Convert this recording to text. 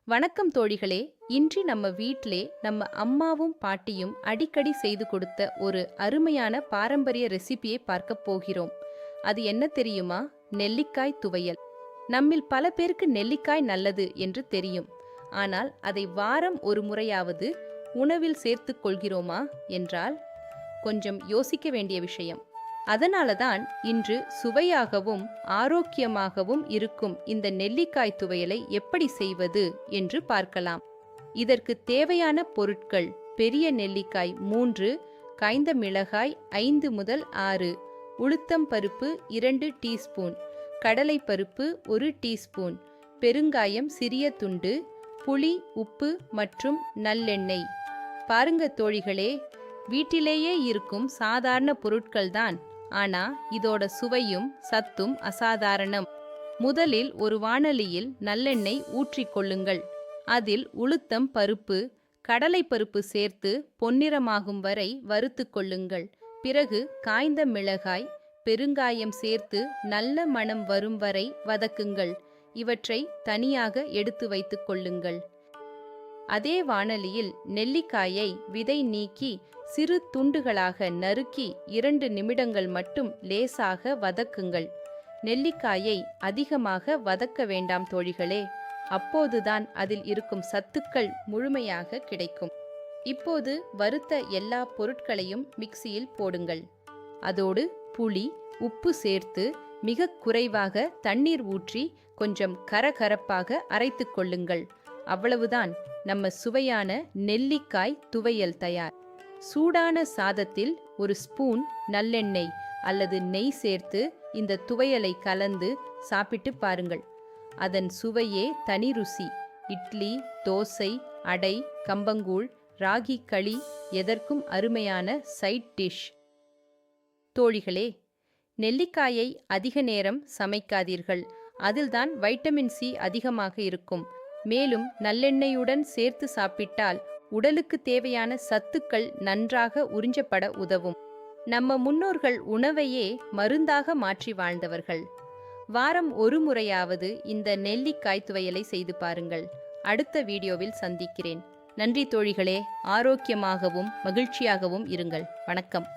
வணக்கம் தோழிகளே. இன்றி நம்ம வீட்டிலே நம்ம அம்மாவும் பாட்டியும் அடிக்கடி செய்து கொடுத்த ஒரு அருமையான பாரம்பரிய ரெசிபியை பார்க்க போகிறோம். அது என்ன தெரியுமா? நெல்லிக்காய் துவையல். நம்மில் பல பேருக்கு நெல்லிக்காய் நல்லது என்று தெரியும். ஆனால் அதை வாரம் ஒரு முறையாவது உணவில் சேர்த்துக் கொள்கிறோமா என்றால் கொஞ்சம் யோசிக்க வேண்டிய விஷயம். அதனாலதான் இன்று சுவையாகவும் ஆரோக்கியமாகவும் இருக்கும் இந்த நெல்லிக்காய் துவையலை எப்படி செய்வது என்று பார்க்கலாம். இதற்கு தேவையான பொருட்கள்: பெரிய நெல்லிக்காய் 3, காய்ந்த மிளகாய் 5 முதல் 6, உளுத்தம் பருப்பு 2 டீஸ்பூன், கடலை பருப்பு 1 டீஸ்பூன், பெருங்காயம் சிறிய துண்டு, புளி, உப்பு மற்றும் நல்லெண்ணெய். பாருங்க தோழிகளே, வீட்டிலேயே இருக்கும் சாதாரண பொருட்கள்தான். ஆனா இதோட சுவையும் சத்தும் அசாதாரணம். முதலில் ஒரு வாணலியில் நல்லெண்ணெய் ஊற்றிக்கொள்ளுங்கள். அதில் உளுத்தம் பருப்பு, கடலை பருப்பு சேர்த்து பொன்னிறமாகும் வரை வறுத்து கொள்ளுங்கள். பிறகு காய்ந்த மிளகாய், பெருங்காயம் சேர்த்து நல்ல மணம் வரும் வரை வதக்குங்கள். இவற்றை தனியாக எடுத்து வைத்துக் கொள்ளுங்கள். அதே வாணலியில் நெல்லிக்காயை விதை நீக்கி சிறு துண்டுகளாக நறுக்கி 2 நிமிடங்கள் மட்டும் லேசாக வதக்குங்கள். நெல்லிக்காயை அதிகமாக வதக்க வேண்டாம் தோழிகளே, அப்போதுதான் அதில் இருக்கும் சத்துக்கள் முழுமையாக கிடைக்கும். இப்போது வறுத்த எல்லா பொருட்களையும் மிக்சியில் போடுங்கள். அதோடு புளி, உப்பு சேர்த்து மிக குறைவாக தண்ணீர் ஊற்றி கொஞ்சம் கரகரப்பாக அரைத்து கொள்ளுங்கள். அவ்வளவுதான், நம்ம சுவையான நெல்லிக்காய் துவையல் தயார். சூடான சாதத்தில் ஒரு ஸ்பூன் நல்லெண்ணெய் அல்லது நெய் சேர்த்து இந்த துவையலை கலந்து சாப்பிட்டு பாருங்கள். அதன் சுவையே தனி ருசி. இட்லி, தோசை, அடை, கம்பங்கூழ், ராகி களி எதற்கும் அருமையான சைட் டிஷ். தோழிகளே, நெல்லிக்காயை அதிக நேரம் சமைக்காதீர்கள். அதில்தான் வைட்டமின் சி அதிகமாக இருக்கும். மேலும் நல்லெண்ணெயுடன் சேர்த்து சாப்பிட்டால் உடலுக்கு தேவையான சத்துக்கள் நன்றாக உறிஞ்சப்பட உதவும். நம்ம முன்னோர்கள் உணவையே மருந்தாக மாற்றி வாழ்ந்தவர்கள். வாரம் ஒரு முறையாவது இந்த நெல்லிக்காய் துவையலை செய்து பாருங்கள். அடுத்த வீடியோவில் சந்திக்கிறேன். நன்றி தோழிகளே. ஆரோக்கியமாகவும் மகிழ்ச்சியாகவும் இருங்கள். வணக்கம்.